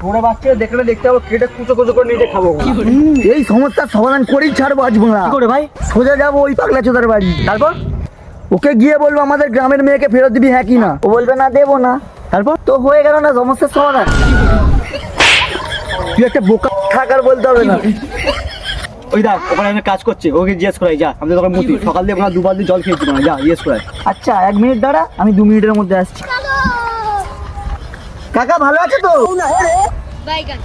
ছোট বাচ্চা দেখলে দেখতে পাবো, কেটে কুচো কুচো করে নিজে খাবো। এই সমস্যার সমাধান করেই ছাড়বো আজ না। কি করে ভাই? সোজা যাবো ওই পাগলা চোদার বাড়ি, তারপর ওকে গিয়ে বলবো আমাদের গ্রামের মেয়েকে ফেরত দিবি, হ্যাঁ কি না? ও বলবে না, দেবো না। তারপর তো হয়ে গেল না সমস্যার সমাধান। তুই একটা বোকা থাকার বলতে হবে না। ওই দেখ ওখানে একটা কাজ করছে, ওকে জিজ্ঞেস করাই যা। আমি তখন মতি সকাল দিয়ে ওখানে 2 বালতি জল খেয়েছি না, যা জিজ্ঞেস করাই। আচ্ছা 1 মিনিট দাঁড়া, আমি 2 মিনিটের মধ্যে আসছি। কাকা ভালো আছে তো? বাইগান।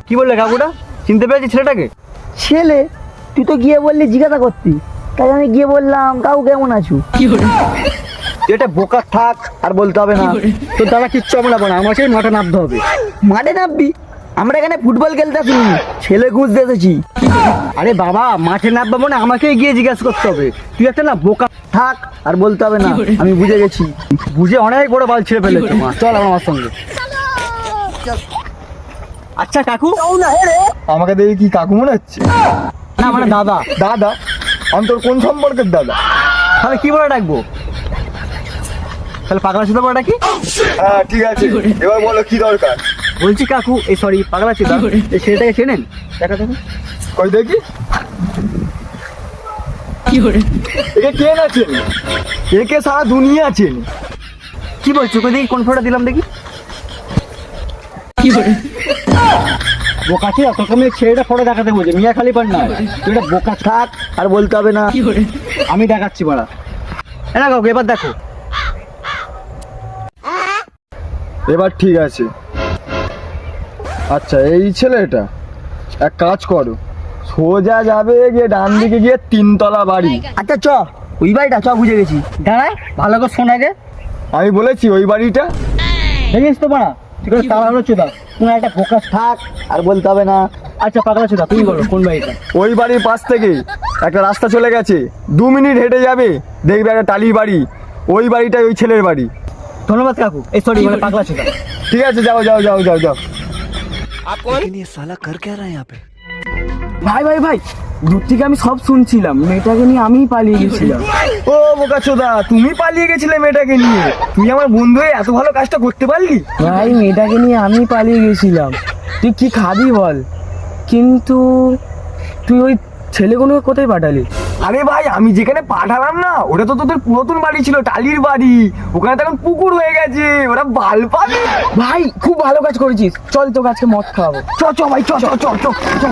কি বললে কাকুটা? চিনতে পেরেছি ছেলেটাকে? ছেলে? তুই তো গিয়ে বললি জিজ্ঞাসা করতি, তাই আমি গিয়ে বললাম কাকু কেমন আছো। তুই একটা বোকা থাক, আর বলতে হবে না। তোর দাদা কিচ্ছু হবে না, আমার সেই মাঠে নামতে হবে। মাঠে নামবি? আমরা এখানে ফুটবল খেলতে আসিনি, ছেলে খুঁজতে এসেছি। আরে বাবা, মাঠে নামবো মানে আমাকেই গিয়ে জিজ্ঞেস করতে হবে। তুই একটা না বোকা থাক, আর বলতে হবে না, আমি বুঝে গেছি। বুঝে অনেক বড় বাল ছেড়ে ফেলেছে মা। চল আমার সঙ্গে। আচ্ছা কাকু, আমাকে দেখে কি কাকু মনে হচ্ছে? না মানে দাদা। দাদা? আমি তোর কোন সম্পর্কের দাদা? তাহলে কি বলে ডাকবো? তাহলে পাগলা ছিল বলে ডাকি? হ্যাঁ ঠিক আছে, এবার বলো কি দরকার? বলছি কাকু, এই সরি পাগলা ছিল, এই ছেলেটাকে চেনেন? দেখা দেখো। কই দেখি। একে কে না চেনে? একে সারা দুনিয়া চেনে। কি বলছো? কই দেখি কোন ফটোটা দিলাম দেখি। বোকা ছিল তোকে আমি ছেলেটা ফটো দেখাতে বলছি, মিয়া খালি পান না। তুই একটা বোকা থাক, আর বলতে হবে না। আমি দেখাচ্ছি বাড়া। না কাকু এবার দেখো। এবার ঠিক আছে। আচ্ছা এই ছেলেটা, এক কাজ করো, সোজা যাবে গিয়ে ডান দিকে গিয়ে 3 তলা বাড়ি। আচ্ছা চ, ওই বাড়িটা চ, বুঝে গেছি। দাঁড়ায় ভালো করে শোন আগে। আমি বলেছি ওই বাড়িটা। দেখিস তো বাড়া, তুই করে তারা হলো চোদা। তুমি একটা বোকা থাক, আর বলতে হবে না। আচ্ছা পাগলা চোদা, তুমি বলো কোন বাড়িটা? ওই বাড়ির পাশ থেকে একটা রাস্তা চলে গেছে, 2 মিনিট হেঁটে যাবে, দেখবে একটা টালির বাড়ি। ওই বাড়িটাই ওই ছেলের বাড়ি। ধন্যবাদ কাকু। এই সরি মানে পাগলা চোদা। ঠিক আছে, যাও যাও যাও যাও যাও। ভাই ভাই ভাই, দূর থেকে আমি সব শুনছিলাম, মেয়েটাকে নিয়ে আমিই পালিয়ে গেছিলাম। ও বোকাচোদা, তুমি পালিয়ে গেছিলে মেয়েটাকে নিয়ে? তুই আমার বন্ধু হয়ে এত ভালো কাজটা করতে পারলি? ভাই মেয়েটাকে নিয়ে আমি পালিয়ে গেছিলাম। তুই কি খাবি বল, কিন্তু তুই ওই ছেলেগুলোকে কোথায় পাঠালি? আরে ভাই, আমি যেখানে পাঠালাম না, ওটা তো তোদের পুরাতন বাড়ি ছিল, টালির বাড়ি। ওখানে তো এখন পুকুর হয়ে গেছে, ওরা বাল পাবে। ভাই খুব ভালো কাজ করেছিস, চল তোকে আজকে মদ খাওয়াবো। চ চ ভাই, চ চ চ চ চ।